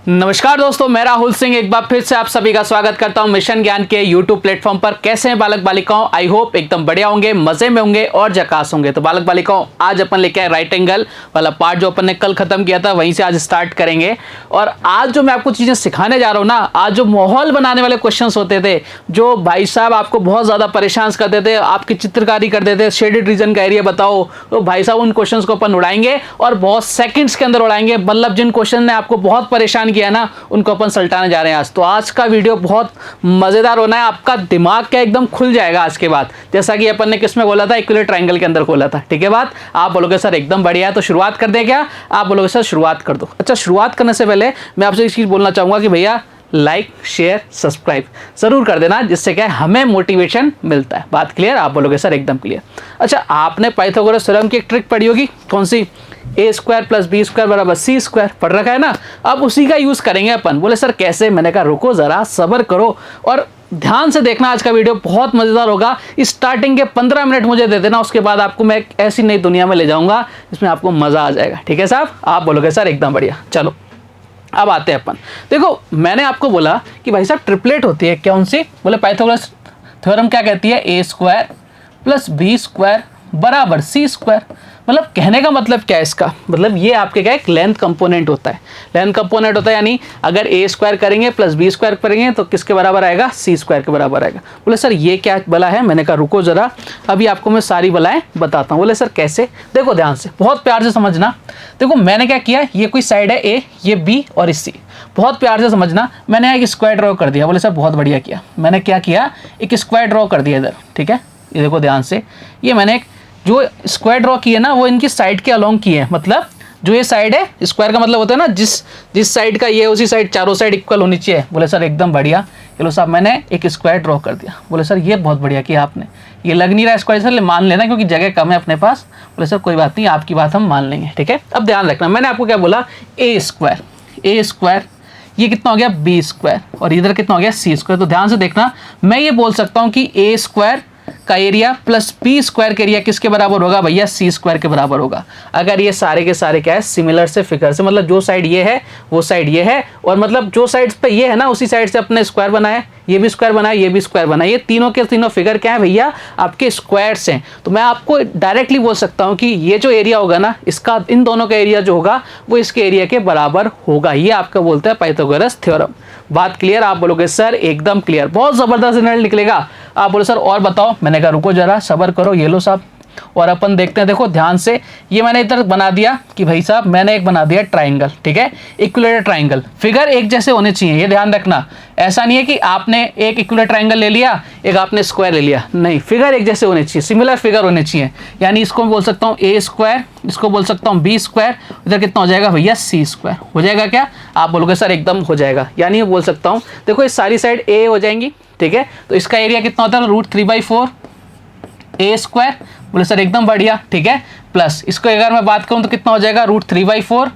नमस्कार दोस्तों, मैं राहुल सिंह एक बार फिर से आप सभी का स्वागत करता हूं मिशन ज्ञान के यूट्यूब प्लेटफॉर्म पर। कैसे हैं बालक बालिकाओं? आई होप एकदम बढ़िया होंगे, मजे में होंगे और झकास होंगे। तो बालक बालिकाओं, आज अपन लेके आए राइट एंगल वाला पार्ट जो अपन ने कल खत्म किया था, वहीं से आज स्टार्ट करेंगे। और आज जो मैं आपको चीजें सिखाने जा रहा हूँ ना, आज जो माहौल बनाने वाले क्वेश्चन होते थे, जो भाई साहब आपको बहुत ज्यादा परेशान करते थे, आपकी चित्रकारी कर देते, शेडेड रीजन का एरिया बताओ, तो भाई साहब उन क्वेश्चन को अपन उड़ाएंगे और बहुत सेकंड्स के अंदर उड़ाएंगे। मतलब जिन क्वेश्चन ने आपको बहुत परेशान किया ना, उनको अपन सल्टाने जा रहे हैं आज। तो आज का वीडियो बहुत मजेदार होना है, आपका दिमाग क्या एकदम खुल जाएगा आज के बाद। जैसा कि अपन ने किसमें खोला था, इक्विलेटरल ट्रायंगल के अंदर खोला था। ठीक है बात? आप बोलोगे सर एकदम बढ़िया है, तो शुरुआत कर दें क्या? आप बोलोगे सर शुरुआत कर दो। अच्छा, शुरुआत करने से पहले मैं आपसे एक चीज बोलना चाहूंगा कि भैया लाइक शेयर सब्सक्राइब जरूर कर देना, जिससे क्या हमें मोटिवेशन मिलता है। बात क्लियर? आप बोलोगे सर एकदम क्लियर। अच्छा, आपने पाइथागोरस थ्योरम की एक ट्रिक पढ़ी होगी, कौन सी? ए स्क्वायर प्लस बी स्क्वायर बराबर सी स्क्वायर, पढ़ रखा है ना? अब उसी का यूज करेंगे अपन। बोले सर कैसे? मैंने कहा रुको जरा, सब्र करो और ध्यान से देखना। आज का वीडियो बहुत मजेदार होगा। स्टार्टिंग के 15 मिनट मुझे दे देना, उसके बाद आपको मैं एक ऐसी नई दुनिया में ले जाऊंगा जिसमें आपको मजा आ जाएगा। ठीक है साहब? आप बोलोगे सर एकदम बढ़िया। चलो अब आते हैं अपन। देखो, मैंने आपको बोला कि भाई साहब ट्रिपलेट होती है, कौन सी? बोले पाइथागोरस थ्योरम क्या कहती है? ए स्क्वायर प्लस बी स्क्वायर बराबर सी स्क्वायर। मतलब कहने का मतलब क्या है इसका? मतलब ये आपके क्या एक लेंथ कंपोनेंट होता है। लेंथ कंपोनेंट होता है यानी अगर ए स्क्वायर करेंगे प्लस बी स्क्वायर करेंगे तो किसके बराबर आएगा? सी स्क्वायर के बराबर आएगा। बोले सर ये क्या बला है? मैंने कहा रुको जरा, अभी आपको मैं सारी बलाएं बताता हूँ। बोले सर कैसे? देखो ध्यान से, बहुत प्यार से समझना। देखो मैंने क्या किया, ये कोई साइड है ए, ये बी और सी। बहुत प्यार से समझना। मैंने एक स्क्वायर ड्रॉ कर दिया। बोले सर बहुत बढ़िया किया। मैंने क्या किया, एक स्क्वायर ड्रॉ कर दिया इधर। ठीक है, ये देखो ध्यान से, ये मैंने एक जो स्क्वायर ड्रॉ की है ना, वो इनकी साइड के अलोंग की है। मतलब जो ये साइड है, स्क्वायर का मतलब होता है ना, जिस साइड का ये उसी साइड, चारों साइड इक्वल होनी चाहिए। बोले सर एकदम बढ़िया। चलो साहब, मैंने एक स्क्वायर ड्रॉ कर दिया। बोले सर ये बहुत बढ़िया किया आपने। ये लग नहीं रहा स्क्वायर, सर मान लेना क्योंकि जगह कम है अपने पास। बोले सर कोई बात नहीं, आपकी बात हम मान लेंगे। ठीक है, अब ध्यान रखना, मैंने आपको क्या बोला, ए स्क्वायर ये कितना हो गया? बी स्क्वायर, और इधर कितना हो गया? सी स्क्वायर। तो ध्यान से देखना, मैं ये बोल सकता हूँ कि ए स्क्वायर का एरिया प्लस बी स्क्वायर का एरिया किसके बराबर होगा? भैया सी स्क्वायर के बराबर होगा। अगर ये सारे के सारे क्या है, सिमिलर से फिगर से, मतलब जो साइड ये है वो साइड ये है, और मतलब जो साइड पे ये है ना उसी साइड से अपने स्क्वायर बनाए, ये भी स्क्वायर बनाए, ये भी स्क्वायर बनाए। ये तीनों के तीनों फिगर क्या है भैया? आपके स्क्वायर्स हैं। तो मैं आपको डायरेक्टली बोल सकता हूँ कि ये जो एरिया होगा ना, इसका इन दोनों का एरिया जो होगा वो इसके एरिया के बराबर होगा। ये आपका बोलते हैं पाइथागोरस थ्योरम। बात क्लियर? आप बोलोगे सर एकदम क्लियर, बहुत जबरदस्त रिजल्ट निकलेगा। आप बोलो सर और बताओ। मैंने कहा रुको जरा, सब्र करो। ये लो साहब, और अपन देखते हैं। देखो ध्यान से, ये मैंने इधर बना दिया कि भाई साहब मैंने एक बना दिया ट्राइंगल। ठीक है, इक्विलेटरल ट्राइंगल। फिगर एक जैसे होने चाहिए, ये ध्यान रखना। ऐसा नहीं है कि आपने एक इक्विलेटरल ट्राइंगल ले लिया, एक आपने स्क्वायर ले लिया। नहीं, फिगर एक जैसे होने चाहिए, सिमिलर फिगर होने चाहिए। यानी इसको मैं बोल सकता हूँ ए स्क्वायर, इसको बोल सकता हूँ बी स्क्वायर, इधर कितना हो जाएगा भैया? सी स्क्वायर। हो जाएगा क्या? आप बोलोगे सर एकदम हो जाएगा। यानी बोल सकता हूँ, देखो ये सारी साइड ए हो जाएंगी। ठीक है, तो इसका एरिया कितना होता है? √3/4 ए स्क्वायर। बोले सर एकदम बढ़िया। ठीक है, प्लस इसको अगर मैं बात करूं तो कितना हो जाएगा? √3/4,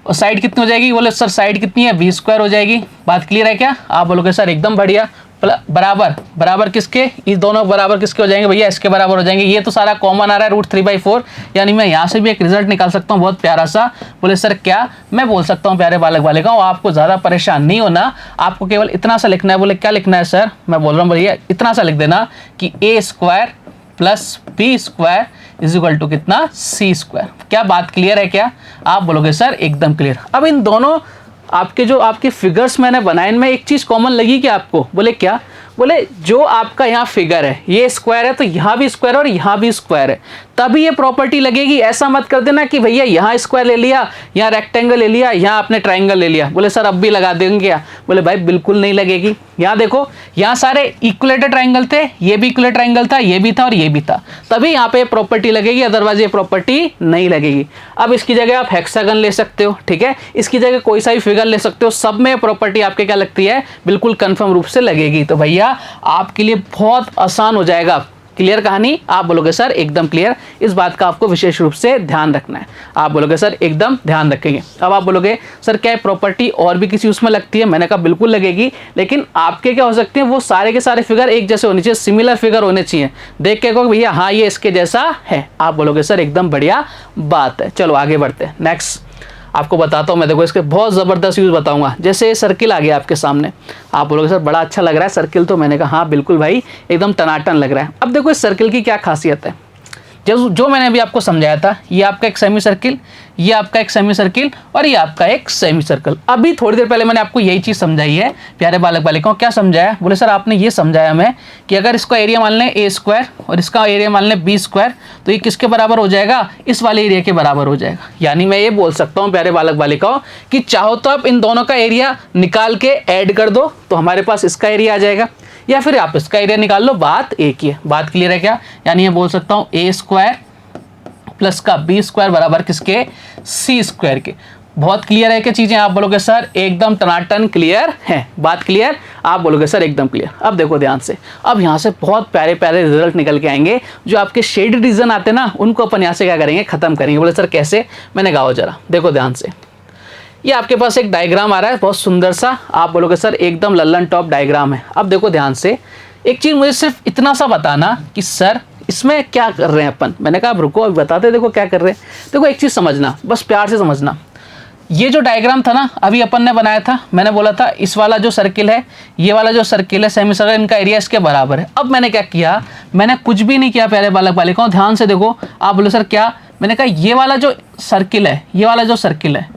और साइड कितनी हो जाएगी? बोले सर साइड कितनी है? बी स्क्वायर हो जाएगी। बात क्लियर है क्या? आप बोलोगे सर एकदम बढ़िया। बराबर किसके? ये दोनों बराबर किसके हो जाएंगे भैया? इसके बराबर हो जाएंगे। ये तो सारा कॉमन आ रहा है √3/4, यानी मैं यहाँ से भी एक रिजल्ट निकाल सकता हूँ बहुत प्यारा सा। बोले सर क्या? मैं बोल सकता हूँ प्यारे बालक बालिकाओं, आपको ज़्यादा परेशान नहीं होना, आपको केवल इतना सा लिखना है। बोले क्या लिखना है सर? मैं बोल रहा हूँ भैया इतना सा लिख देना कि A square plus B square is equal to कितना? C square. क्या बात क्लियर है क्या? आप बोलोगे सर एकदम क्लियर। अब इन दोनों आपके जो आपके फिगर्स मैंने बनाए, इनमें एक चीज़ कॉमन लगी क्या आपको? बोले क्या? बोले जो आपका यहाँ फिगर है, ये स्क्वायर है तो यहाँ भी स्क्वायर और यहाँ भी स्क्वायर है, तभी ये प्रॉपर्टी लगेगी। ऐसा मत कर देना कि भैया यहाँ स्क्वायर ले लिया, यहाँ रेक्टेंगल ले लिया, यहाँ आपने ट्राइंगल ले लिया। बोले सर अब भी लगा देंगे क्या? बोले भाई बिल्कुल नहीं लगेगी। यहाँ देखो, यहाँ सारे इक्विलेटरल ट्राइंगल थे, ये भी इक्विलेटरल ट्राइंगल था, ये भी था और ये भी था, तभी यहाँ पे प्रॉपर्टी लगेगी, अदरवाइज ये प्रॉपर्टी नहीं लगेगी। अब इसकी जगह आप हेक्सागन ले सकते हो। ठीक है, इसकी जगह कोई सा भी फिगर ले सकते हो, सब में प्रॉपर्टी आपके क्या लगती है? बिल्कुल कंफर्म रूप से लगेगी। तो भैया आपके लिए बहुत आसान हो जाएगा। क्लियर कहानी? आप बोलोगे सर एकदम क्लियर। इस बात का आपको विशेष रूप से ध्यान रखना है। आप बोलोगे सर एकदम ध्यान रखेंगे। अब आप बोलोगे सर क्या प्रॉपर्टी और भी किसी उसमें लगती है? मैंने कहा बिल्कुल लगेगी, लेकिन आपके क्या हो सकते हैं, वो सारे के सारे फिगर एक जैसे होने चाहिए, सिमिलर फिगर होने चाहिए। देख के कहो भैया हाँ ये इसके जैसा है। आप बोलोगे सर एकदम बढ़िया बात है। चलो आगे बढ़ते हैं नेक्स्ट। आपको बताता हूँ मैं, देखो इसके बहुत ज़बरदस्त यूज़ बताऊंगा। जैसे ये सर्किल आ गया आपके सामने, आप बोलोगे सर बड़ा अच्छा लग रहा है सर्किल, तो मैंने कहा हाँ बिल्कुल भाई एकदम टनाटन लग रहा है। अब देखो इस सर्किल की क्या खासियत है, जो मैंने अभी आपको समझाया था, ये आपका एक सेमी सर्किल, ये आपका एक सेमी सर्किल और ये आपका एक सेमी सर्कल। अभी थोड़ी देर पहले मैंने आपको यही चीज़ समझाई है प्यारे बालक बालिकाओं। क्या समझाया? बोले सर आपने ये समझाया मैं कि अगर इसका एरिया मान लें ए स्क्वायर और इसका एरिया मान लें बी स्क्वायर, तो ये किसके बराबर हो जाएगा? इस वाले एरिया के बराबर हो जाएगा। यानी मैं ये बोल सकता हूँ प्यारे बालक बालिकाओं कि चाहो तो आप इन दोनों का एरिया निकाल के ऐड कर दो, तो हमारे पास इसका एरिया आ जाएगा, या फिर आप इसका एरिया निकाल लो, बात एक ही है। बात क्लियर है क्या? यानी ये बोल सकता हूँ ए स्क्वायर प्लस का बी स्क्वायर बराबर किसके? सी स्क्वायर के। बहुत क्लियर है क्या चीजें? आप बोलोगे सर एकदम टनाटन क्लियर है। बात क्लियर? आप बोलोगे सर एकदम क्लियर। अब देखो ध्यान से, अब यहाँ से बहुत प्यारे प्यारे रिजल्ट निकल के आएंगे। जो आपके शेडेड रीजन आते हैं ना, उनको अपन यहाँ से क्या करेंगे? खत्म करेंगे। बोले सर कैसे? मैंने कहा जरा देखो ध्यान से, ये आपके पास एक डायग्राम आ रहा है बहुत सुंदर सा। आप बोलोगे सर एकदम लल्लन टॉप डायग्राम है। अब देखो ध्यान से, एक चीज़ मुझे सिर्फ इतना सा बताना कि सर इसमें क्या कर रहे हैं अपन। मैंने कहा अब रुको अभी बताते, देखो क्या कर रहे हैं। देखो एक चीज़ समझना, बस प्यार से समझना। ये जो डायग्राम था ना अभी अपन ने बनाया था, मैंने बोला था इस वाला जो सर्किल है, ये वाला जो सर्किल है सेमी सर्कल, इनका एरिया इसके बराबर है। अब मैंने क्या किया? मैंने कुछ भी नहीं किया प्यारे बालक बालिकाओं, ध्यान से देखो। आप बोलो सर क्या? मैंने कहा ये वाला जो सर्किल है, ये वाला जो सर्किल है,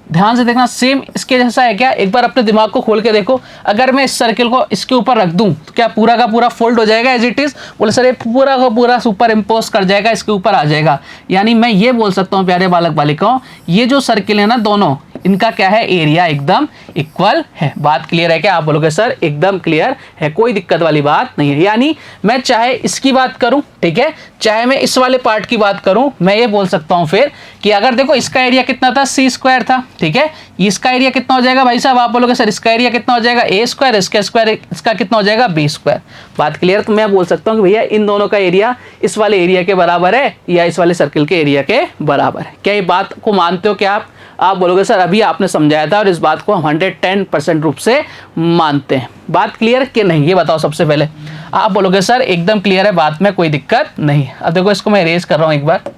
ध्यान से देखना, सेम इसके जैसा है क्या? एक बार अपने दिमाग को खोल के देखो। अगर मैं इस सर्किल को इसके ऊपर रख दूं तो क्या पूरा का पूरा फोल्ड हो जाएगा एज इट इज? बोले सर ये पूरा का पूरा सुपर इम्पोज कर जाएगा, इसके ऊपर आ जाएगा। यानी मैं ये बोल सकता हूँ प्यारे बालक बालिकाओं, ये जो सर्किल है ना दोनों, इनका क्या है? एरिया एकदम इक्वल है। बात क्लियर है क्या? आप बोलोगे सर एकदम क्लियर है, कोई दिक्कत वाली बात नहीं है। यानी मैं चाहे इसकी बात करूं, ठीक है, चाहे मैं इस वाले पार्ट की बात करूं, मैं ये बोल सकता हूं फिर कि अगर देखो इसका एरिया कितना था? सी स्क्वायर था, ठीक है। इसका एरिया कितना हो जाएगा भाई साहब? आप बोलोगे सर इसका एरिया कितना हो जाएगा? ए स्क्वायर, इसका स्क्वायर, इसका कितना हो जाएगा? B square. बात क्लियर? तो मैं बोल सकता हूँ कि भैया इन दोनों का एरिया इस वाले एरिया के बराबर है या इस वाले सर्किल के एरिया के बराबर है। क्या ये बात को मानते हो क्या आप बोलोगे सर अभी आपने समझाया था और इस बात को हम 110% रूप से मानते हैं। बात क्लियर कि नहीं, ये बताओ सबसे पहले। आप बोलोगे सर एकदम क्लियर है, बात में कोई दिक्कत नहीं। अब देखो इसको मैं इरेज कर रहा हूँ एक बार।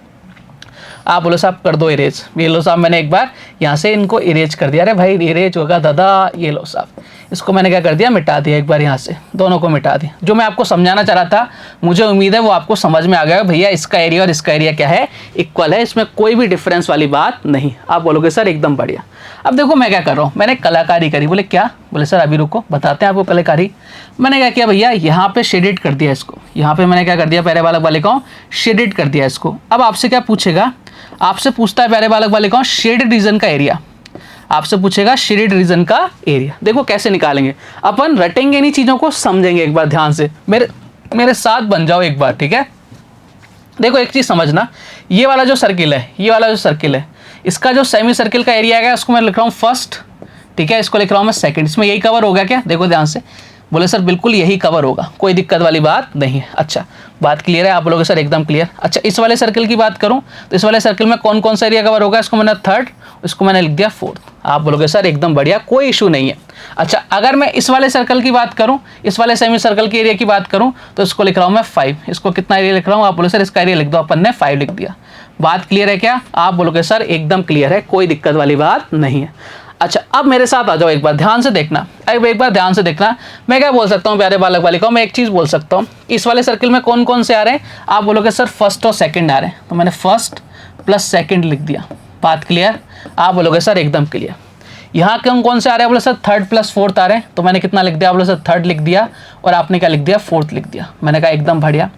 आप बोलो साहब कर दो इरेज। ये लो साहब, मैंने एक बार यहाँ से इनको इरेज कर दिया। अरे भाई इरेज होगा दादा, ये लो साहब, इसको मैंने क्या कर दिया? मिटा दिया एक बार, यहाँ से दोनों को मिटा दिया। जो मैं आपको समझाना चाह रहा था, मुझे उम्मीद है वो आपको समझ में आ गया भैया, इसका एरिया और इसका एरिया क्या है? इक्वल है, इसमें कोई भी डिफरेंस वाली बात नहीं। आप बोलोगे सर एकदम बढ़िया। अब देखो मैं क्या कर रहा हूँ, मैंने कलाकारी करी। बोले क्या? बोले सर अभी रुको बताते हैं आपको कलाकारी। मैंने क्या किया भैया, यहाँ पे शेडेड कर दिया इसको। यहाँ पे मैंने क्या कर दिया प्यारे बालक बालिकाओं? शेडेड कर दिया इसको। अब आपसे क्या पूछेगा? आपसे पूछता है प्यारे बालक बालिकाओं शेडेड रीजन का एरिया। आपसे पूछेगा शेडेड रीजन का एरिया। देखो कैसे निकालेंगे, अपन रटेंगे नहीं, चीजों को समझेंगे। एक बार ध्यान से मेरे साथ बन जाओ एक बार, ठीक है। देखो एक चीज समझना, ये वाला जो सर्किल है, ये वाला जो सर्किल है, इसका जो सेमी सर्किल का एरिया है उसको मैं लिख रहा हूँ फर्स्ट, ठीक है। इसको लिख रहा हूँ मैं सेकंड। इसमें यही कवर हो गया क्या? देखो ध्यान से। बोले सर बिल्कुल यही कवर होगा, कोई दिक्कत वाली बात नहीं है। अच्छा बात क्लियर है? आप बोलोगे सर एकदम क्लियर। अच्छा इस वाले सर्किल की बात करूं तो इस वाले सर्किल में कौन कौन सा एरिया कवर होगा? इसको मैंने थर्ड, इसको मैंने लिख दिया फोर्थ। आप बोलोगे सर एकदम बढ़िया, कोई इशू नहीं है। अच्छा अगर मैं इस वाले सर्कल की बात करूं, इस वाले सेमी सर्कल के एरिया की बात करूं, तो इसको लिख रहा हूं मैं 5। इसको कितना एरिया लिख रहा हूं? आप बोलोगे सर इसका एरिया लिख दो। अपन ने 5 लिख दिया। बात क्लियर है क्या? आप बोलोगे सर एकदम क्लियर है, कोई दिक्कत वाली बात नहीं है। अच्छा अब मेरे साथ आ जाओ, एक बार ध्यान से देखना। अब एक बार ध्यान से देखना, मैं क्या बोल सकता हूँ प्यारे बालक बालिकाओं? मैं एक चीज़ बोल सकता हूँ, इस वाले सर्किल में कौन कौन से आ रहे हैं? आप बोलोगे सर फर्स्ट और सेकंड आ रहे हैं, तो मैंने फर्स्ट प्लस सेकंड लिख दिया। बात क्लियर? आप बोलोगे सर एकदम क्लियर। यहाँ कौन कौन से आ रहे हैं? बोले सर थर्ड प्लस फोर्थ आ रहे हैं, तो मैंने कितना लिख दिया? बोले सर थर्ड लिख दिया, और आपने क्या लिख दिया? फोर्थ लिख दिया। मैंने कहा एकदम बढ़िया।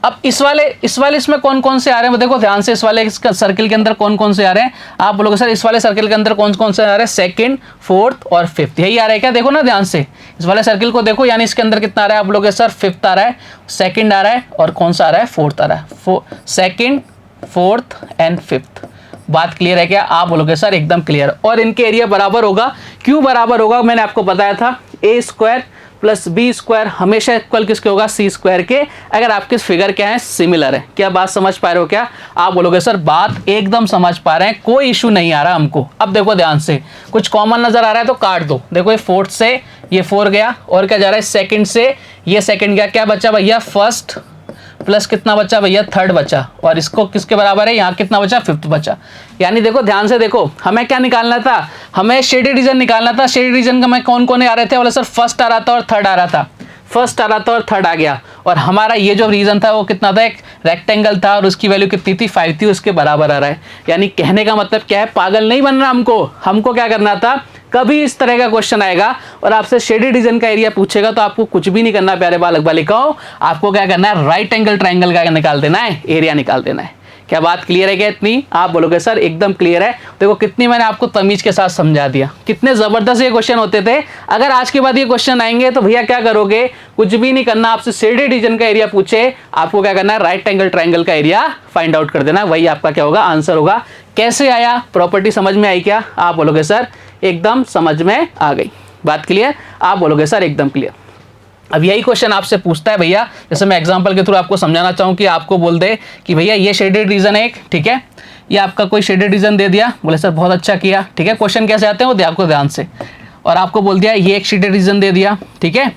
अब इस वाले इसमें कौन कौन से आ रहे हैं? देखो ध्यान से, इस वाले सर्किल के अंदर कौन कौन से आ रहे हैं? आप बोलोगे सर इस वाले सर्किल के अंदर कौन कौन से आ रहे हैं? सेकंड, फोर्थ और फिफ्थ, यही आ रहा है क्या? देखो ना ध्यान से, इस वाले सर्किल को देखो, यानी इसके अंदर कितना आ रहा है? आप बोलोगे सर फिफ्थ आ रहा है, सेकंड आ रहा है, और कौन सा आ रहा है? फोर्थ आ रहा है। Second, fourth and fifth. बात क्लियर है क्या? आप बोलोगे सर एकदम क्लियर। और इनके एरिया बराबर होगा। क्यों बराबर होगा? मैंने आपको बताया था, ए स्क्वायर प्लस बी स्क्वायर हमेशा इक्वल किसके होगा? सी स्क्वायर के। अगर आपके फिगर क्या है? सिमिलर है। क्या बात समझ पा रहे हो क्या? आप बोलोगे सर बात एकदम समझ पा रहे हैं, कोई इशू नहीं आ रहा हमको। अब देखो ध्यान से, कुछ कॉमन नजर आ रहा है तो काट दो। देखो ये फोर्थ से ये 4 गया, और क्या जा रहा है? सेकंड से ये सेकंड गया, क्या बचा भैया? फर्स्ट प्लस कितना बचा भैया, थर्ड बचा, और इसको किसके बराबर है, यहाँ कितना बचा, फिफ्थ बचा। यानी देखो ध्यान से देखो, हमें क्या निकालना था, हमें शेडेड रीजन निकालना था। शेडेड रीजन का मैं कौन कौन आ रहे थे, बोले सर फर्स्ट आ रहा था और थर्ड आ रहा था। फर्स्ट आ रहा था और थर्ड आ गया, और हमारा ये जो रीजन था वो कितना था, एक रेक्टेंगल था और उसकी वैल्यू कितनी थी, 5 थी, उसके बराबर आ रहा है। यानी कहने का मतलब क्या है, पागल नहीं बनना हमको क्या करना था, कभी इस तरह का क्वेश्चन आएगा और आपसे शेडेड रीजन का एरिया पूछेगा तो आपको कुछ भी नहीं करना प्यारे बालक बालिकाओं, आपको क्या करना है, राइट एंगल ट्रायंगल का निकाल देना है, एरिया निकाल देना है। क्या बात क्लियर है क्या इतनी? आप बोलोगे सर एकदम क्लियर है। देखो कितनी मैंने आपको तमीज के साथ समझा दिया, कितने जबरदस्त ये क्वेश्चन होते थे। अगर आज के बाद ये क्वेश्चन आएंगे तो भैया क्या करोगे, कुछ भी नहीं करना, आपसे शेडेड रीजन का एरिया पूछे, आपको क्या करना है, राइट एंगल ट्रायंगल का एरिया फाइंड आउट कर देना, वही आपका क्या होगा, आंसर होगा। कैसे आया, प्रॉपर्टी समझ में आई क्या? आप बोलोगे सर एकदम समझ में आ गई। बात क्लियर? आप बोलोगे सर एकदम क्लियर। अब यही क्वेश्चन आपसे पूछता है भैया, जैसे मैं एग्जांपल के थ्रू आपको समझाना चाहूँ कि आपको बोल दे कि भैया ये शेडेड रीजन है एक, ठीक है, ये आपका कोई शेडेड रीजन दे दिया, बोले सर बहुत अच्छा किया, ठीक है, क्वेश्चन कैसे आते हैं वो आपको ध्यान से, और आपको बोल दिया ये एक शेडेड रीजन दे दिया, ठीक है,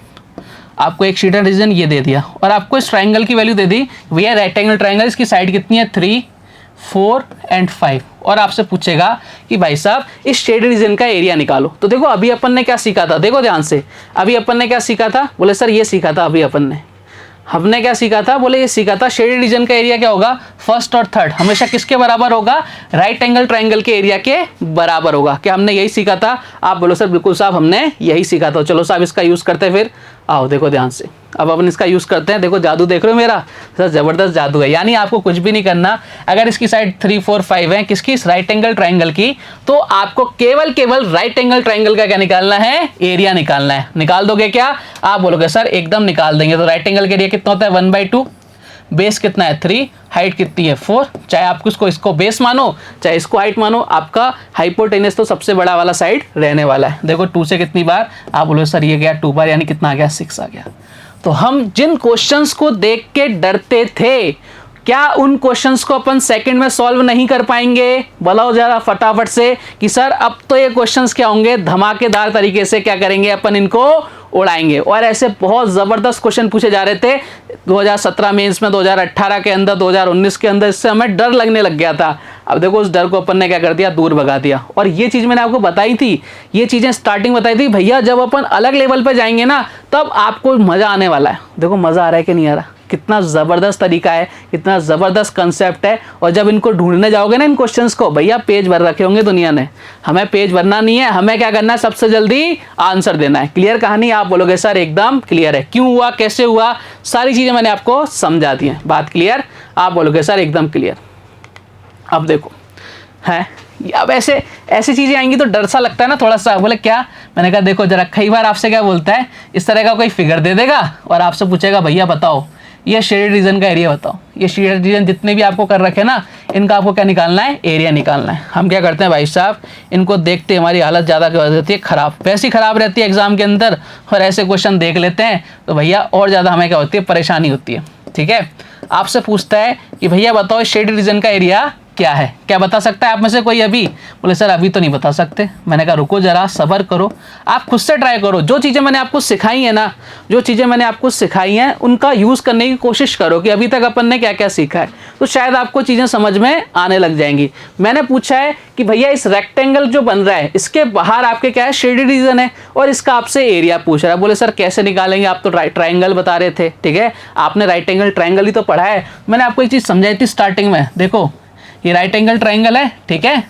आपको एक शेडेड रीजन ये दे दिया, और आपको इस ट्राइंगल की वैल्यू दे दी, भैया रेक्टेंगल ट्राइंगल इसकी साइड कितनी है, 3, 4 एंड 5, और आपसे पूछेगा कि भाई साहब इस शेडेड रीजन का एरिया निकालो। तो देखो अभी अपन ने क्या सीखा था, देखो ध्यान से, अभी अपन ने क्या सीखा था, बोले सर ये सीखा था अभी हमने क्या सीखा था, बोले ये सीखा था शेडेड रीजन का एरिया क्या होगा, फर्स्ट और थर्ड हमेशा किसके बराबर होगा, राइट एंगल ट्रायंगल के एरिया के बराबर होगा। क्या हमने यही सीखा था? आप बोलो सर बिल्कुल साहब हमने यही सीखा था। चलो साहब इसका यूज करते हैं फिर, आओ देखो ध्यान से, अब अपन इसका यूज करते हैं। देखो जादू देख रहे हो मेरा, सर जबरदस्त जादू है। यानी आपको कुछ भी नहीं करना, अगर इसकी साइड 3, 4, 5 है किसकी, इस राइट एंगल ट्रायंगल की, तो आपको केवल राइट एंगल ट्रायंगल का क्या निकालना है, एरिया निकालना है। निकाल दोगे क्या? आप बोलोगे सर एकदम निकाल देंगे। तो राइट एंगल के एरिया कितना होता है, 1/2, बेस कितना है 3, हाइट कितनी है 4, चाहे आप इसको बेस मानो चाहे इसको हाइट मानो, आपका हाइपोटेनस तो सबसे बड़ा वाला साइड रहने वाला है। देखो 2 से कितनी बार, आप बोलो सर ये गया 2 बार, यानी कितना आ गया, 6 आ गया। तो हम जिन क्वेश्चंस को देख के डरते थे, क्या उन क्वेश्चंस को अपन सेकंड में सॉल्व नहीं कर पाएंगे? बोलो जरा फटाफट से कि सर अब तो ये क्वेश्चंस क्या होंगे, धमाकेदार तरीके से क्या करेंगे अपन, इनको उड़ाएंगे। और ऐसे बहुत ज़बरदस्त क्वेश्चन पूछे जा रहे थे 2017 में, इसमें 2018 के अंदर, 2019 के अंदर, इससे हमें डर लगने लग गया था। अब देखो उस डर को अपन ने क्या कर दिया, दूर भगा दिया। और ये चीज़ मैंने आपको बताई थी, ये चीज़ें स्टार्टिंग बताई थी भैया, जब अपन अलग लेवल पर जाएंगे ना तब आपको मज़ा आने वाला है। देखो मज़ा आ रहा है कि नहीं आ रहा, कितना ज़बरदस्त तरीका है, कितना ज़बरदस्त कंसेप्ट है। और जब इनको ढूंढने जाओगे ना इन क्वेश्चंस को, भैया पेज भर रखे होंगे दुनिया ने, हमें पेज भरना नहीं है, हमें क्या करना है, सबसे जल्दी आंसर देना है। क्लियर कहानी? आप बोलोगे सर एकदम क्लियर है। क्यों हुआ, कैसे हुआ, सारी चीज़ें मैंने आपको समझा दी हैं। बात क्लियर? आप बोलोगे सर एकदम क्लियर। अब देखो है, अब ऐसी चीज़ें आएंगी तो डर सा लगता है ना थोड़ा सा। बोले क्या? मैंने कहा देखो जरा, कई बार आपसे क्या बोलता है, इस तरह का कोई फिगर दे देगा और आपसे पूछेगा भैया बताओ ये शेडेड रीजन का एरिया बताओ। ये शेडेड रीजन जितने भी आपको कर रखे ना, इनका आपको क्या निकालना है, एरिया निकालना है। हम क्या करते हैं भाई साहब, इनको देखते हमारी हालत ज़्यादा क्या रहती है, ख़राब, वैसी ख़राब रहती है एग्जाम के अंदर, और ऐसे क्वेश्चन देख लेते हैं तो भैया और ज़्यादा हमें क्या होती है, परेशानी होती है। ठीक है, आपसे पूछता है कि भैया बताओ शेडेड रीजन का एरिया क्या है, क्या बता सकता है आप में से कोई? अभी बोले सर अभी तो नहीं बता सकते। मैंने कहा रुको जरा, सब्र करो, आप खुद से ट्राई करो। जो चीज़ें मैंने आपको सिखाई है ना, जो चीज़ें मैंने आपको सिखाई हैं उनका यूज़ करने की कोशिश करो कि अभी तक अपन ने क्या क्या सीखा है, तो शायद आपको चीज़ें समझ में आने लग जाएंगी। मैंने पूछा है कि भैया इस रेक्टेंगल जो बन रहा है इसके बाहर आपके क्या है, शेडेड रीजन है, और इसका आपसे एरिया पूछ रहा है। बोले सर कैसे निकालेंगे, आप तो ट्राइंगल बता रहे थे। ठीक है, आपने राइट एंगल ट्राइंगल ही तो पढ़ा है। मैंने आपको एक चीज़ समझाई थी स्टार्टिंग में, देखो ये राइट एंगल ट्रायंगल है, ठीक है,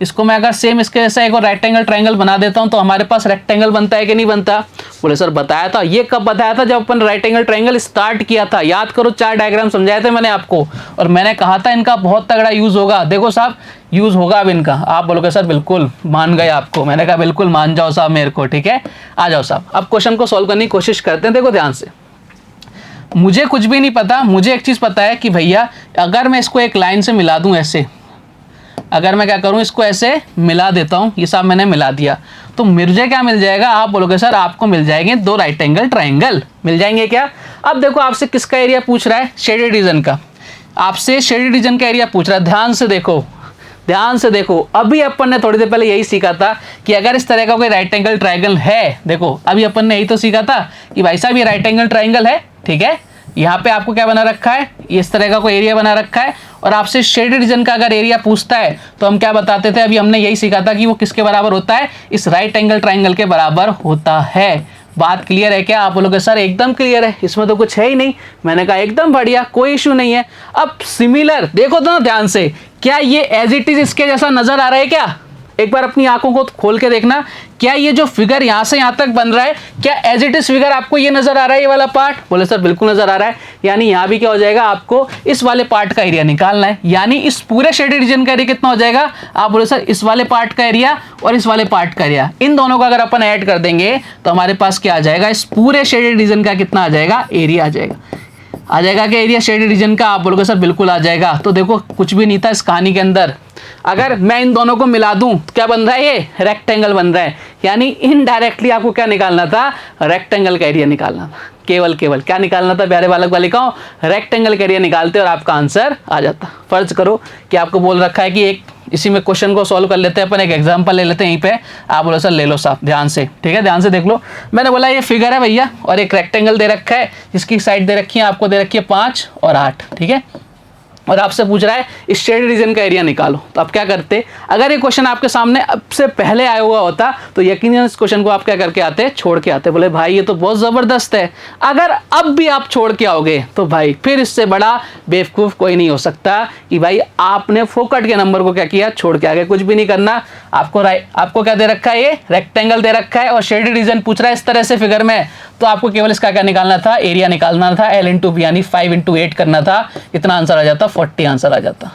इसको मैं अगर सेम इसके जैसा एक और राइट एंगल ट्रायंगल बना देता हूं तो हमारे पास रेक्टेंगल बनता है कि नहीं बनता? बोले सर बताया था। ये कब बताया था? जब अपन राइट एंगल ट्रायंगल स्टार्ट किया था। याद करो, 4 डायग्राम समझाए थे मैंने आपको, और मैंने कहा था इनका बहुत तगड़ा यूज होगा। देखो साहब यूज होगा अब इनका। आप बोलोगे सर बिल्कुल मान गए आपको। मैंने कहा बिल्कुल मान जाओ साहब मेरे को। ठीक है, आ जाओ साहब, अब क्वेश्चन को सॉल्व करने की कोशिश करते हैं। देखो ध्यान से, मुझे कुछ भी नहीं पता, मुझे एक चीज़ पता है कि भैया अगर मैं इसको एक लाइन से मिला दूं ऐसे, अगर मैं क्या करूं इसको ऐसे मिला देता हूं, ये सब मैंने मिला दिया, तो मुझे क्या मिल जाएगा? आप बोलोगे सर आपको मिल जाएंगे 2 राइट एंगल ट्रायंगल। मिल जाएंगे क्या? अब देखो आपसे किसका एरिया पूछ रहा है? शेडेड रीजन का। आपसे शेडेड रीजन का एरिया पूछ रहा है। ध्यान से देखो, ध्यान से देखो, अभी अपन ने थोड़ी देर पहले यही सीखा था कि अगर इस तरह का कोई राइट एंगल ट्रायंगल है, देखो अभी अपन ने यही तो सीखा था कि भाई साहब ये राइट एंगल ट्रायंगल है, ठीक है, यहाँ पे आपको क्या बना रखा है, इस तरह का कोई एरिया बना रखा है, और आपसे शेडेड रीजन का अगर एरिया पूछता है तो हम क्या बताते थे, अभी हमने यही सीखा था कि वो किसके बराबर होता है, इस राइट एंगल ट्राइंगल के बराबर होता है। बात क्लियर है क्या आप बोलोगे सर एकदम क्लियर है, इसमें तो कुछ है ही नहीं। मैंने कहा एकदम बढ़िया, कोई इशू नहीं है। अब सिमिलर देखो तो ना ध्यान से, क्या ये एज इट इज इसके जैसा नजर आ रहा है क्या, एक बार अपनी आंखों को खोल के देखना, क्या ये जो फिगर यहां से यहां तक बन रहा है, क्या एज इट इज फिगर आपको ये नजर आ रहा है, ये वाला पार्ट? बोले सर बिल्कुल नजर आ रहा है। यानी यहां भी क्या हो जाएगा, आपको इस वाले पार्ट का एरिया निकालना है। यानी इस पूरे शेडेड रीजन का एरिया कितना हो जाएगा, आप बोले सर इस वाले पार्ट का एरिया और इस वाले पार्ट का एरिया, इन दोनों का अगर अपन ऐड कर देंगे तो हमारे पास क्या आ जाएगा, इस पूरे शेडेड रीजन का कितना आ जाएगा, एरिया आ जाएगा क्या एरिया शेडेड रीजन का? आप बोलोगे सर बिल्कुल आ जाएगा। तो देखो कुछ भी नहीं था इस कहानी के अंदर, अगर मैं इन दोनों को मिला दूं तो क्या बन रहा है, ये रेक्टेंगल बन रहा है। यानी इनडायरेक्टली आपको क्या निकालना था, रेक्टेंगल का एरिया निकालना था। केवल क्या निकालना था प्यारे बालक बालिकाओं, रेक्टेंगल का एरिया निकालते और आपका आंसर आ जाता। फर्ज करो कि आपको बोल रखा है कि एक इसी में क्वेश्चन को सॉल्व कर लेते हैं अपन, एक एग्जांपल ले लेते हैं यहीं पे। आप बोलो सर ले लो साहब ध्यान से, ठीक है ध्यान से देख लो। मैंने बोला ये फिगर है भैया और एक रेक्टेंगल दे रखा है, जिसकी साइड दे रखी है आपको, दे रखी है 5 और 8, ठीक है। और आपसे पूछ रहा है इस शेडेड रीजन का एरिया निकालो, तो आप क्या करते, अगर ये क्वेश्चन आपके सामने अब से पहले आया हुआ होता तो यकीनन इस क्वेश्चन को आप क्या करके आते, छोड़ के आते। बोले भाई ये तो बहुत जबरदस्त है, अगर अब भी आप छोड़ के आओगे तो भाई फिर इससे बड़ा बेवकूफ कोई नहीं हो सकता कि भाई आपने फोकट के नंबर को क्या किया, छोड़ के आ गए। कुछ भी नहीं करना आपको, आपको क्या दे रखा है, ये रेक्टेंगल दे रखा है और शेडेड रीजन पूछ रहा है इस तरह से फिगर में, तो आपको केवल इसका क्या निकालना था, एरिया निकालना था। L इंटू बी यानी 5 इंटू 8 करना था, कितना आंसर आ जाता, 40 आंसर आ जाता।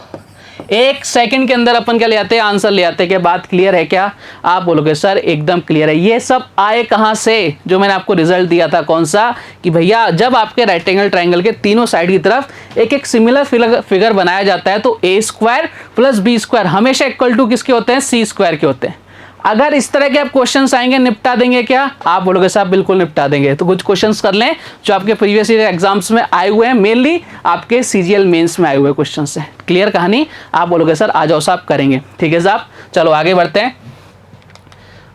एक सेकंड के अंदर अपन क्या ले आते हैं, आंसर ले आते हैं। क्या बात क्लियर है क्या? आप बोलोगे सर एकदम क्लियर है। ये सब आए कहां से, जो मैंने आपको रिजल्ट दिया था कौन सा, कि भैया जब आपके राइट एंगल ट्राइंगल के तीनों साइड की तरफ एक एक सिमिलर फिगर बनाया जाता है तो a square plus b square हमेशा इक्वल टू किसके होते हैं, c स्क्वायर के होते हैं। अगर इस तरह के आप क्वेश्चंस आएंगे, निपटा देंगे क्या? आप बोलोगे साहब बिल्कुल निपटा देंगे। तो कुछ क्वेश्चंस कर लें जो आपके प्रीवियस ईयर एग्जाम्स में आए हुए हैं, मेनली आपके सीजीएल मेंस में आए हुए क्वेश्चंस हैं। क्लियर कहानी? आप बोलोगे सर आ जाओ साहब करेंगे, ठीक है साहब। चलो आगे बढ़ते हैं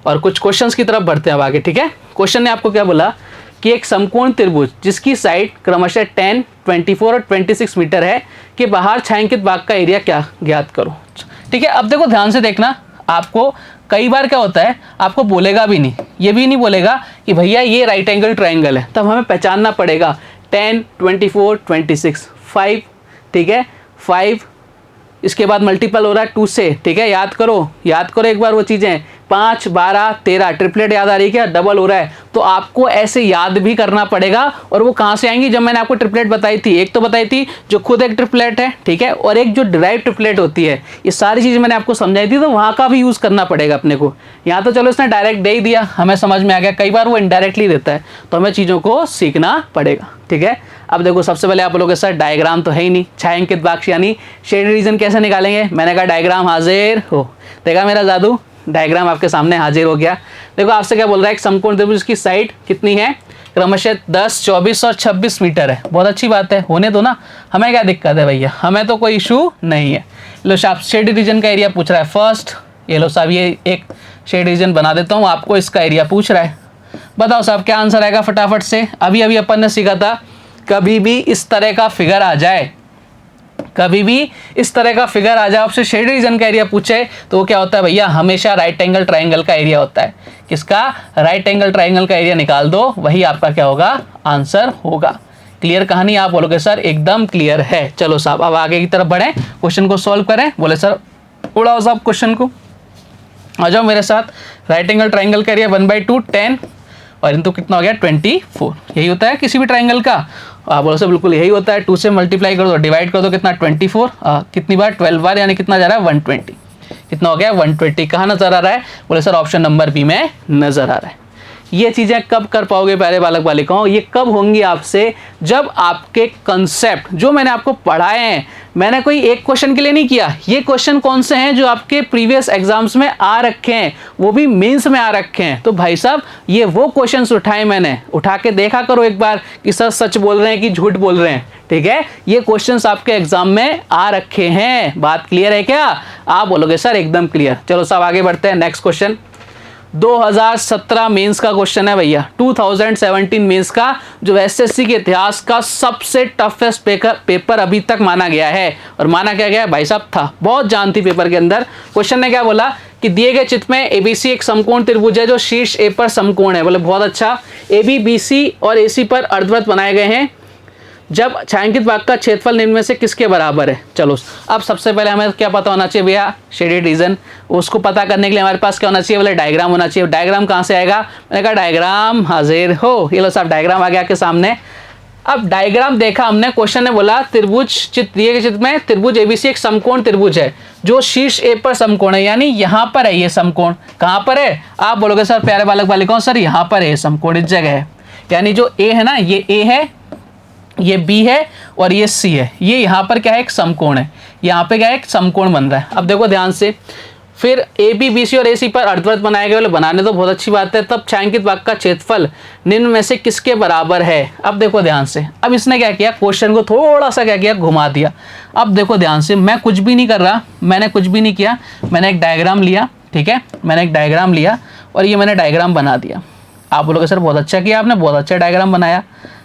और कुछ क्वेश्चंस की तरफ बढ़ते हैं अब आगे, ठीक है। क्वेश्चन ने आपको क्या बोला कि एक समकोण त्रिभुज जिसकी साइड क्रमशः 10, 24 और 26 मीटर है कि बाहर छायांकित भाग का एरिया क्या ज्ञात करो, ठीक है। अब देखो ध्यान से देखना, आपको कई बार क्या होता है, आपको बोलेगा भी नहीं, ये भी नहीं बोलेगा कि भैया ये राइट एंगल ट्राइंगल है, तब हमें पहचानना पड़ेगा 10, 24, 26, 5, ठीक है 5, इसके बाद मल्टीपल हो रहा है 2 से, ठीक है। याद करो एक बार वो चीज़ें, 5, 12, 13 ट्रिपलेट याद आ रही है क्या, डबल हो रहा है, तो आपको ऐसे याद भी करना पड़ेगा। और वो कहाँ से आएंगी, जब मैंने आपको ट्रिपलेट बताई थी, एक तो बताई थी जो खुद एक ट्रिपलेट है, ठीक है, और एक जो डिराइव ट्रिपलेट होती है, ये सारी चीज़ मैंने आपको समझाई थी, तो वहाँ का भी यूज़ करना पड़ेगा अपने को। यहाँ तो चलो इसने डायरेक्ट दे ही दिया, हमें समझ में आ गया, कई बार वो इनडायरेक्टली देता है, तो हमें चीज़ों को सीखना पड़ेगा, ठीक है। अब देखो सबसे पहले आप बोलोगे सर डायग्राम तो है ही नहीं, छायांकित भाग यानी शेडेड रीजन कैसे निकालेंगे? मैंने कहा डायग्राम हाजिर हो, देखा मेरा जादू, डायग्राम आपके सामने हाजिर हो गया। देखो आपसे क्या बोल रहा है, एक समकोण त्रिभुज की साइड कितनी है, क्रमशः 10, 24 और 26 मीटर है। बहुत अच्छी बात है, होने दो ना, हमें क्या दिक्कत है भैया, हमें तो कोई इशू नहीं है। लो साहब शेडेड रीजन का एरिया पूछ रहा है फर्स्ट, ये लो साहब ये एक शेडेड रीजन बना देता हूँ, आपको इसका एरिया पूछ रहा है। बताओ साहब क्या आंसर आएगा फटाफट से। अभी अपन ने सीखा था, कभी भी इस तरह का फिगर आ जाए, कभी भी इस तरह का फिगर आ जाए, आपसे शेडेड रीजन का एरिया पूछे तो वो क्या होता है भैया, हमेशा राइट एंगल ट्राइंगल का एरिया होता है। किसका? राइट एंगल ट्राइंगल का एरिया निकाल दो, वही आपका क्या होगा, आंसर होगा। क्लियर कहानी? आप बोलोगे सर एकदम क्लियर है। चलो साहब अब आगे की तरफ बढ़ें, क्वेश्चन को सॉल्व करें। बोले सर उड़ाओ साहब क्वेश्चन को, आ जाओ मेरे साथ। राइट एंगल ट्राइंगल का एरिया 1/2 10 और इनटू कितना हो गया 24, यही होता है किसी भी ट्राइंगल का। आप बोलो सर बिल्कुल यही होता है, 2 से मल्टीप्लाई कर दो, डिवाइड कर दो, कितना 24, कितनी बार 12 बार, यानी कितना जा रहा है 120, कितना हो गया 120। कहाँ नजर आ रहा है? बोले सर ऑप्शन नंबर बी में नजर आ रहा है। ये चीज़ें कब कर पाओगे प्यारे बालक बालिकाओं? ये कब होंगी आपसे, जब आपके कंसेप्ट जो मैंने आपको पढ़ाए हैं, मैंने कोई एक क्वेश्चन के लिए नहीं किया, ये क्वेश्चन कौन से हैं जो आपके प्रीवियस एग्जाम्स में आ रखे हैं, वो भी मेंस में आ रखे हैं। तो भाई साहब ये वो क्वेश्चंस उठाए, मैंने उठा के देखा करो एक बार कि सर सच बोल रहे हैं कि झूठ बोल रहे हैं, ठीक है। ये क्वेश्चंस आपके एग्जाम में आ रखे हैं। बात क्लियर है क्या? आप बोलोगे सर एकदम क्लियर। चलो साहब आगे बढ़ते हैं, नेक्स्ट क्वेश्चन। 2017 मेंस का क्वेश्चन है भैया, 2017 मेंस का, जो एसएससी के इतिहास का सबसे टफेस्ट पेपर अभी तक माना गया है। और माना क्या गया भाई साहब, था बहुत जान थी पेपर के अंदर। क्वेश्चन ने क्या बोला कि दिए गए चित्र में एबीसी एक समकोण त्रिभुज है जो शीर्ष ए पर समकोण है। बोले बहुत अच्छा, एबी बीसी और एसी पर अर्धवृत्त बनाए गए हैं जब छायांकित भाग का क्षेत्रफल निम्न में से किसके बराबर है। चलो अब सबसे पहले हमें क्या पता होना चाहिए भैया, शेडेड रीजन। उसको पता करने के लिए हमारे पास क्या होना चाहिए, बोले डायग्राम होना चाहिए। डायग्राम कहाँ से आएगा, मैंने कहा डायग्राम हाजिर हो। ये लो साहब डायग्राम आ गया आपके सामने। अब डायग्राम देखा हमने, क्वेश्चन ने बोला त्रिभुज चित्र दिए गए चित्र में त्रिभुज एबीसी एक समकोण त्रिभुज है जो शीर्ष ए पर समकोण है, यानी यहाँ पर है ये समकोण। कहाँ पर है, आप बोलोगे सर प्यारे बालक बालिकाओं सर यहाँ पर है समकोण, इस जगह है। यानी जो ए है ना, ये ए है, ये बी है और ये सी है, ये यहाँ पर क्या है, एक समकोण है। यहाँ पे क्या है, एक समकोण बन रहा है। अब देखो ध्यान से, फिर ए बी बी सी और ए सी पर अर्धवृत्त बनाए गए। बोले बनाने तो बहुत अच्छी बात है। तब छायांकित भाग का क्षेत्रफल निम्न में से किसके बराबर है। अब देखो ध्यान से, अब इसने क्या किया, क्वेश्चन को थोड़ा सा क्या किया, घुमा दिया। अब देखो ध्यान से, मैं कुछ भी नहीं कर रहा, मैंने कुछ भी नहीं किया, मैंने एक डायग्राम लिया, ठीक है, मैंने एक डायग्राम लिया और ये मैंने डायग्राम बना दिया। आप बोलोगे सर बहुत अच्छा किया आपने, बहुत अच्छा डायग्राम बनाया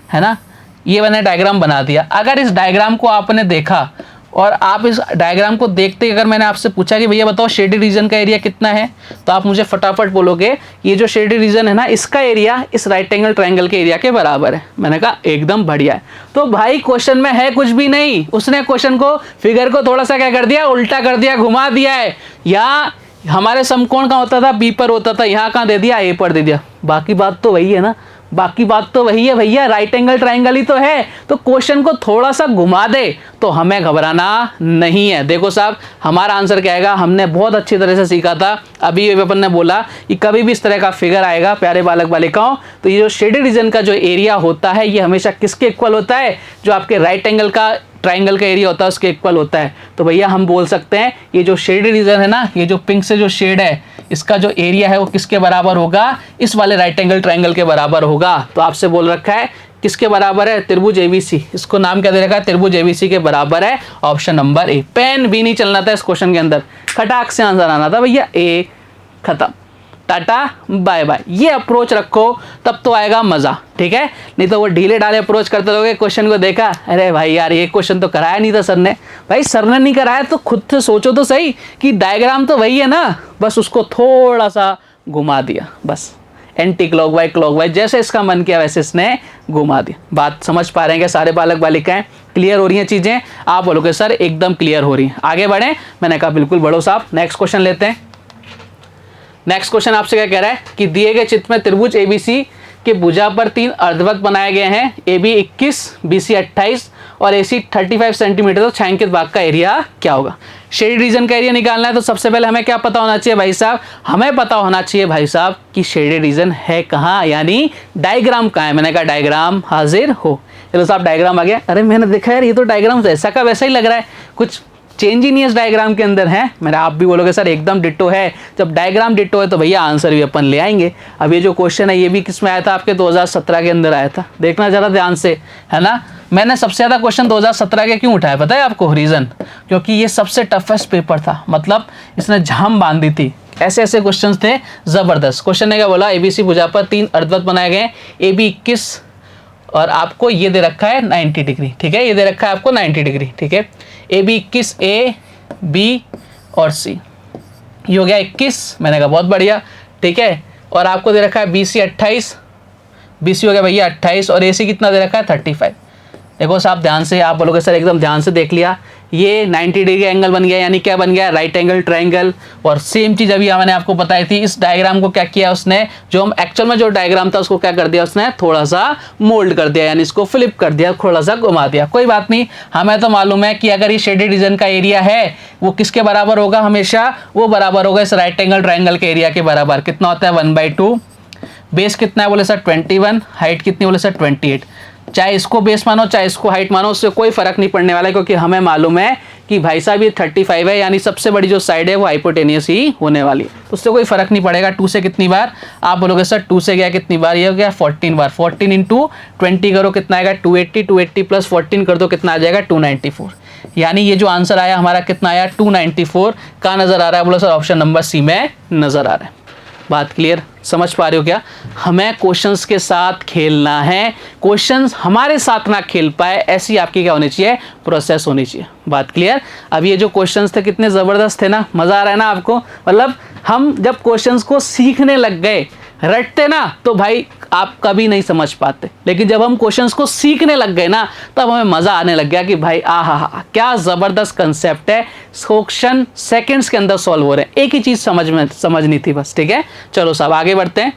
है ना, ये मैंने डायग्राम बना दिया। अगर इस डायग्राम को आपने देखा और आप इस डायग्राम को देखते, अगर मैंने आपसे पूछा कि भैया बताओ शेडेड रीजन का एरिया कितना है, तो आप मुझे फटाफट बोलोगे ये जो शेडेड रीजन है ना, इसका एरिया इस राइट एंगल ट्रायंगल के एरिया के बराबर है। मैंने कहा एकदम बढ़िया है। तो भाई क्वेश्चन में है कुछ भी नहीं, उसने क्वेश्चन को, फिगर को थोड़ा सा क्या कर दिया, उल्टा कर दिया, घुमा दिया है। यहाँ हमारे समकोण कहाँ होता था, बी पर होता था, यहाँ कहाँ दे दिया, ए पर दे दिया। बाकी बात तो वही है ना, बाकी बात तो वही है भैया, राइट एंगल ट्रायंगल ही तो है। तो क्वेश्चन को थोड़ा सा घुमा दे तो हमें घबराना नहीं है। देखो साहब हमारा आंसर क्या आएगा, हमने बहुत अच्छी तरह से सीखा था। अभी अपन ने बोला कि कभी भी इस तरह का फिगर आएगा प्यारे बालक बालिकाओं, तो ये जो शेडेड रीजन का जो एरिया होता है ये हमेशा किसके इक्वल होता है, जो आपके राइट एंगल का ट्रायंगल का एरिया होता है उसके इक्वल होता है। तो भैया हम बोल सकते हैं ये जो शेडेड रीजन है ना, ये जो पिंक से जो शेड है, इसका जो एरिया है वो किसके बराबर होगा, इस वाले राइट एंगल ट्रायंगल के बराबर होगा। तो आपसे बोल रखा है किसके बराबर है, त्रिभुज एबीसी। इसको नाम क्या दे रखा है, त्रिभुज एबीसी के बराबर है। Option number A. पेन भी नहीं चलना था इस क्वेश्चन के अंदर, खटाक से आंसर आना था भैया, ए खत्म, टाटा बाय बाय। ये अप्रोच रखो तब तो आएगा मजा, ठीक है। नहीं तो वो ढीले ढाले अप्रोच करते रहोगे। क्वेश्चन को देखा, अरे भाई यार ये क्वेश्चन तो कराया नहीं था सर ने। भाई सर ने नहीं कराया तो खुद से सोचो तो सही कि डायग्राम तो वही है ना, बस उसको थोड़ा सा घुमा दिया, बस एंटी क्लॉकवाइज क्लॉकवाइज, जैसे इसका मन किया वैसे इसने घुमा दिया। बात समझ पा रहे हैं क्या सारे बालक बालिकाएं, क्लियर हो रही हैं चीजें। आप बोलोगे सर एकदम क्लियर हो रही हैं, आगे बढ़े। मैंने कहा बिल्कुल बढ़ो साहब। नेक्स्ट क्वेश्चन लेते हैं। नेक्स्ट क्वेश्चन आपसे क्या कह रहा है कि दिए गए चित्र में त्रिभुज एबीसी के भुजा पर 3 अर्धवृत्त बनाए गए हैं, AB 21, BC 28 और AC 35 सेंटीमीटर। तो छायांकित भाग का एरिया क्या होगा। शेडेड रीजन का एरिया निकालना है तो सबसे पहले हमें क्या पता होना चाहिए भाई साहब, हमें पता होना चाहिए भाई साहब कि शेडेड रीजन है कहाँ, यानी डायग्राम कहाँ है। मैंने कहा डायग्राम हाजिर हो। चलो साहब डायग्राम आ गया। अरे मैंने देखा यार ये तो डायग्राम ऐसा का वैसा ही लग रहा है, कुछ चेंज ही नहीं है इस डायग्राम के अंदर है। मेरा आप भी बोलोगे सर एकदम डिट्टो है। जब डायग्राम डिट्टो है तो भैया आंसर भी अपन ले आएंगे। अब ये जो क्वेश्चन है ये भी किस में आया था, आपके 2017 के अंदर आया था। देखना जरा ध्यान से, है ना। मैंने सबसे ज़्यादा क्वेश्चन 2017 के क्यों उठाया पता है आपको, रीज़न क्योंकि ये सबसे टफेस्ट पेपर था, मतलब इसने झाम बांध दी थी। ऐसे ऐसे क्वेश्चन थे जबरदस्त। क्वेश्चन ने क्या बोला, एबीसी भुजा पर 3 अर्धवृत्त बनाए गए, AB 21 और आपको ये दे रखा है 90 डिग्री, ठीक है, ये दे रखा है आपको 90 डिग्री, ठीक है। AB 21 A B और C, ये हो गया 21। मैंने कहा बहुत बढ़िया, ठीक है। और आपको दे रखा है BC 28, BC हो गया भैया 28 और AC कितना दे रखा है 35। देखो साहब ध्यान से, आप बोलोगे सर एकदम ध्यान से देख लिया, ये 90 डिग्री एंगल बन गया, यानी क्या बन गया, राइट एंगल ट्रायंगल। और सेम चीज़ अभी मैंने आपको बताई थी, इस डायग्राम को क्या किया उसने, जो हम एक्चुअल में जो डायग्राम था उसको क्या कर दिया उसने, थोड़ा सा मोल्ड कर दिया, यानी इसको फ्लिप कर दिया, थोड़ा सा घुमा दिया। कोई बात नहीं, हमें तो मालूम है कि अगर ये शेडेड रीजन का एरिया है वो किसके बराबर होगा, हमेशा वो बराबर होगा इस राइट एंगल ट्रायंगल के एरिया के बराबर। कितना होता है 1/2। बेस कितना है बोले सर 21, हाइट कितनी बोले सर 28। चाहे इसको बेस मानो चाहे इसको हाइट मानो, उससे कोई फर्क नहीं पड़ने वाला है, क्योंकि हमें मालूम है कि भाई साहब ये 35 है, यानी सबसे बड़ी जो साइड है वो हाइपोटेनियस ही होने वाली है, तो उससे कोई फर्क नहीं पड़ेगा। 2 से कितनी बार, आप बोलोगे सर 2 से गया कितनी बार, ये हो गया 14 बार। 14 × 20 करो कितना आएगा 280, 280 + 14 कर दो कितना आ जाएगा 294। यानी ये जो आंसर आया हमारा कितना आया 294 का नजर आ रहा है, बोलो सर ऑप्शन नंबर सी में नजर आ रहा है। बात क्लियर, समझ पा रहे हो क्या? हमें क्वेश्चंस के साथ खेलना है, क्वेश्चंस हमारे साथ ना खेल पाए ऐसी आपकी क्या होनी चाहिए, प्रोसेस होनी चाहिए। बात क्लियर? अब ये जो क्वेश्चंस थे कितने ज़बरदस्त थे ना, मज़ा आ रहा है ना आपको? मतलब हम जब क्वेश्चंस को सीखने लग गए, रटते ना, तो भाई आप कभी नहीं समझ पाते, लेकिन जब हम क्वेश्चंस को सीखने लग गए ना, तब हमें मज़ा आने लग गया कि भाई हा क्या ज़बरदस्त कंसेप्ट है, क्वेश्चन सेकंड्स के अंदर सॉल्व हो रहे हैं। एक ही चीज़ समझनी थी बस, ठीक है। चलो साहब आगे बढ़ते हैं,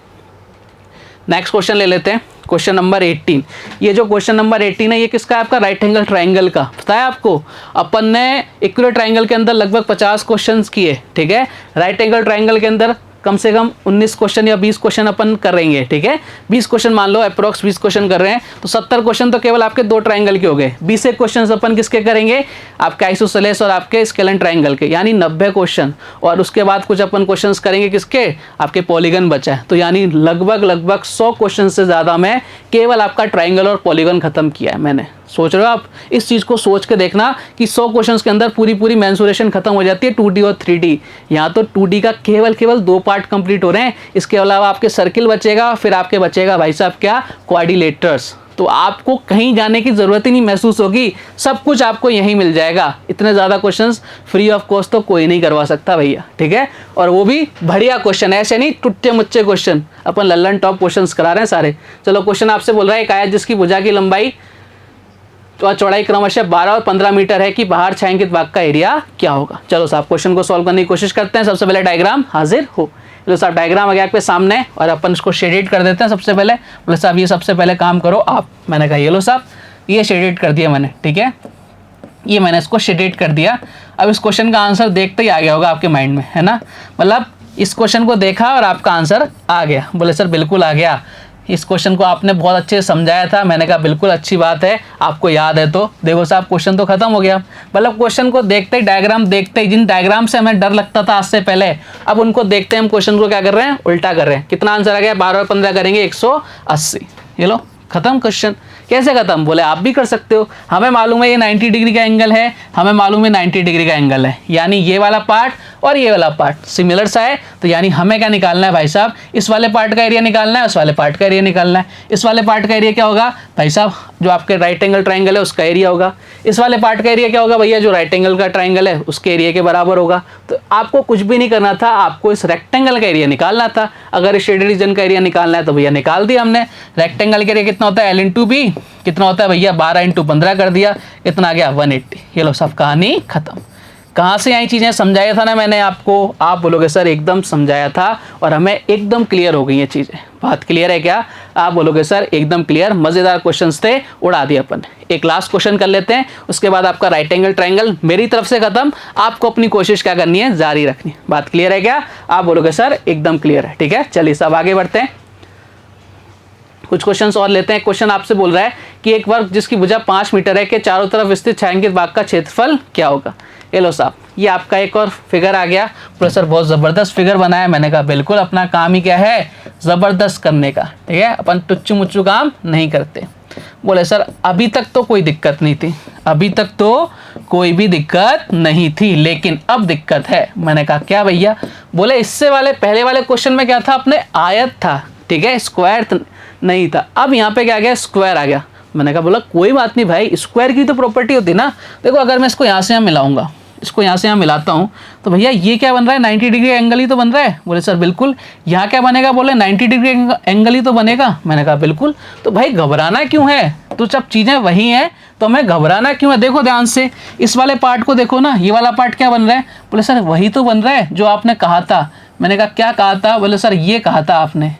नेक्स्ट क्वेश्चन ले लेते हैं, क्वेश्चन नंबर 18। ये जो क्वेश्चन नंबर 18 है, ये किसका है? आपका राइट एंगल ट्राइंगल का। पता है आपको, अपन ने इक्विलर ट्राइंगल के अंदर लगभग 50 क्वेश्चंस किए, ठीक है। राइट एंगल ट्राइंगल के अंदर कम से कम 19 क्वेश्चन या 20 क्वेश्चन अपन करेंगे, ठीक है। 20 क्वेश्चन मान लो, अप्रोक्स 20 क्वेश्चन कर रहे हैं, तो 70 क्वेश्चन तो केवल आपके दो ट्राइंगल के हो गए। 20 क्वेश्चन अपन किसके करेंगे? आपके आइसोसेलेस और आपके स्केलेन ट्राइंगल के, यानी 90 क्वेश्चन। और उसके बाद कुछ अपन क्वेश्चन करेंगे किसके? आपके पॉलीगन बचा है, तो यानी लगभग 100 क्वेश्चन से ज़्यादा में केवल आपका ट्राइंगल और पॉलीगन खत्म किया है मैंने। सोच रहे हो आप? इस चीज़ को सोच के देखना कि 100 क्वेश्चंस के अंदर पूरी मेंसुरेशन खत्म हो जाती है 2D और 3D। यहाँ तो 2D का केवल 2 पार्ट कंप्लीट हो रहे हैं, इसके अलावा आपके सर्किल बचेगा, फिर आपके बचेगा भाई साहब क्या, क्वाड्रिलेटर्स। तो आपको कहीं जाने की ज़रूरत ही नहीं महसूस होगी, सब कुछ आपको यहीं मिल जाएगा। इतने ज़्यादा क्वेश्चंस फ्री ऑफ कॉस्ट तो कोई नहीं करवा सकता भैया, ठीक है। और वो भी बढ़िया क्वेश्चन, ऐसे नहीं टुट्टे मुच्चे क्वेश्चन, अपन लल्लन टॉप क्वेश्चन करा रहे हैं सारे। चलो क्वेश्चन आपसे बोल रहा है, एक आयत जिसकी भुजा की लंबाई तो चौड़ाई क्रमशः 12 और 15 मीटर है कि बाहर छायांकित भाग का एरिया क्या होगा। चलो साहब क्वेश्चन को सॉल्व करने की कोशिश करते हैं। सबसे पहले डायग्राम हाजिर हो। चलो साहब डायग्राम आ गया आपके सामने, और अपन इसको शेडेड कर देते हैं सबसे पहले। बोले साहब ये सबसे पहले काम करो आप। मैंने कहा ये लो साहब, ये शेडेड कर दिया मैंने, ठीक है, ये मैंने इसको शेडेड कर दिया। अब इस क्वेश्चन का आंसर देखते ही आ गया होगा आपके माइंड में, है ना। मतलब इस क्वेश्चन को देखा और आपका आंसर आ गया। बोले सर बिल्कुल आ गया, इस क्वेश्चन को आपने बहुत अच्छे से समझाया था। मैंने कहा बिल्कुल अच्छी बात है, आपको याद है। तो देखो साहब क्वेश्चन तो खत्म हो गया। मतलब क्वेश्चन को देखते ही, डायग्राम देखते ही, जिन डायग्राम से हमें डर लगता था आज से पहले, अब उनको देखते हम क्वेश्चन को क्या कर रहे हैं, उल्टा कर रहे हैं। कितना आंसर आ गया? 12 और 15 करेंगे 180। ये लो खत्म क्वेश्चन। कैसे खत्म? बोले आप भी कर सकते हो। हमें मालूम है ये 90 डिग्री का एंगल है, हमें मालूम है 90 डिग्री का एंगल है, यानी ये वाला पार्ट और ये वाला पार्ट सिमिलर सा है। तो यानी हमें क्या निकालना है भाई साहब? इस वाले पार्ट का एरिया निकालना है, उस वाले पार्ट का एरिया निकालना है। इस वाले पार्ट का एरिया क्या होगा भाई साहब? जो आपके राइट एंगल ट्राइंगल है उसका एरिया होगा। इस वाले पार्ट का एरिया क्या होगा भैया? जो राइट एंगल का ट्राइंगल है उसके एरिया के बराबर होगा। तो आपको कुछ भी नहीं करना था, आपको इस रेक्टेंगल का एरिया निकालना था। अगर इस शेडेड रीजन का एरिया निकालना है तो भैया निकाल दिया हमने। रेक्टेंगल का एरिया कितना होता है? L/B कितना होता है भैया? 12 × 15 कर दिया, इतना आ गया 180। ये लो सब कहानी खत्म। कहाँ से आई चीज़ें समझाया था ना मैंने आपको? आप बोलोगे सर एकदम समझाया था और हमें एकदम क्लियर हो गई ये चीज़ें। बात क्लियर है क्या? आप बोलोगे सर एकदम क्लियर, मज़ेदार क्वेश्चंस थे, उड़ा दिए अपन। एक लास्ट क्वेश्चन कर लेते हैं, उसके बाद आपका राइट एंगल ट्राइंगल मेरी तरफ से खत्म। आपको अपनी कोशिश क्या करनी है? जारी रखनी। बात क्लियर है क्या? आप बोलोगे सर एकदम क्लियर है, ठीक है। चलिए सब आगे बढ़ते हैं, कुछ क्वेश्चंस और लेते हैं। क्वेश्चन आपसे बोल रहा है कि एक वर्ग जिसकी भुजा 5 मीटर है के चारों तरफ विस्तृत छायांकित भाग का क्षेत्रफल क्या होगा। ये लो साहब, ये आपका एक और फिगर आ गया। प्रोफेसर बहुत ज़बरदस्त फिगर बनाया। मैंने कहा बिल्कुल, अपना काम ही क्या है? ज़बरदस्त करने का, ठीक है। अपन टुच्चू मुच्चू काम नहीं करते। बोले सर अभी तक तो कोई दिक्कत नहीं थी, अभी तक तो कोई भी दिक्कत नहीं थी, लेकिन अब दिक्कत है। मैंने कहा क्या भैया? बोले इससे वाले पहले वाले क्वेश्चन में क्या था? अपने आयत था, ठीक है, स्क्वायर नहीं था। अब यहाँ पे क्या आ गया? स्क्वायर आ गया। मैंने कहा बोला कोई बात नहीं भाई, स्क्वायर की तो प्रॉपर्टी होती है ना। देखो अगर मैं इसको यहाँ से यहाँ मिलाऊंगा, इसको यहाँ से यहाँ मिलाता हूँ, तो भैया ये क्या बन रहा है? 90 डिग्री एंगल ही तो बन रहा है। बोले सर बिल्कुल। यहाँ क्या बनेगा? बोले 90 डिग्री एंगल ही तो बनेगा। मैंने कहा बिल्कुल। तो भाई घबराना क्यों है? तो जब चीज़ें वही हैं तो हमें घबराना क्यों है? देखो ध्यान से, इस वाले पार्ट को देखो ना, ये वाला पार्ट क्या बन रहा है? बोले सर वही तो बन रहा है जो आपने कहा था। मैंने कहा क्या कहा था? बोले सर ये कहा था आपने,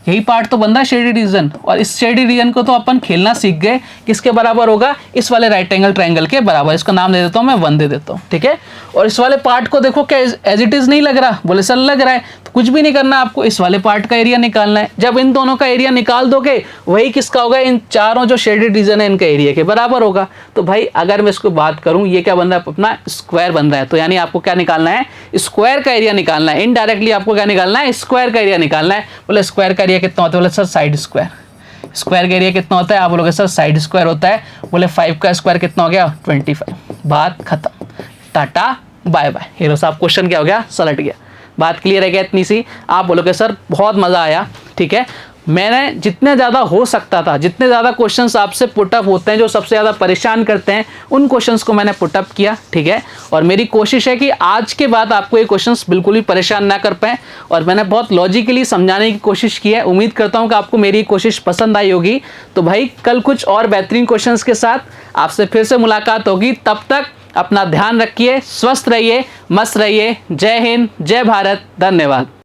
यही पार्ट तो बन रहा है शेडेड रीजन। और इस शेडेड रीजन को तो अपन खेलना सीख गए, किसके बराबर होगा? इस वाले राइट एंगल ट्राइंगल के बराबर। इसका नाम दे देता हूँ मैं, 1 दे देता हूँ, ठीक है। और इस वाले पार्ट को देखो क्या एज इट इज नहीं लग रहा? बोले सर लग रहा है। तो कुछ भी नहीं करना, आपको इस वाले पार्ट का एरिया निकालना है। जब इन दोनों का एरिया निकाल दोगे, वही किसका होगा? इन चारों जो शेडेड रीजन है इनका एरिया के बराबर होगा। तो भाई अगर मैं इसको बात करूं, ये क्या बन रहा है? अपना स्क्वायर बन रहा है। तो यानी आपको क्या निकालना है? स्क्वायर का एरिया निकालना है। इनडायरेक्टली आपको क्या निकालना है? स्क्वायर का एरिया निकालना है। बोले स्क्वायर का एरिया कितना होता है? बोले सर साइड स्क्वायर। स्क्वायर का एरिया कितना होता है? आप बोलोगे सर साइड स्क्वायर होता है। बोले 5 का स्क्वायर कितना हो गया? 25। बात खत्म, टाटा बाय बाय। हीरो साहब क्वेश्चन क्या हो गया? सलट गया। बात क्लियर है क्या इतनी सी? आप बोलोगे सर बहुत मज़ा आया, ठीक है। मैंने जितने ज़्यादा हो सकता था, जितने ज़्यादा क्वेश्चंस आपसे पुटअप होते हैं जो सबसे ज़्यादा परेशान करते हैं, उन क्वेश्चंस को मैंने पुटअप किया, ठीक है। और मेरी कोशिश है कि आज के बाद आपको ये क्वेश्चंस बिल्कुल भी परेशान ना कर पाएँ, और मैंने बहुत लॉजिकली समझाने की कोशिश की है। उम्मीद करता हूँ कि आपको मेरी कोशिश पसंद आई होगी। तो भाई कल कुछ और बेहतरीन क्वेश्चंस के साथ आपसे फिर से मुलाकात होगी। तब तक अपना ध्यान रखिए, स्वस्थ रहिए, मस्त रहिए। जय हिंद, जय भारत, धन्यवाद।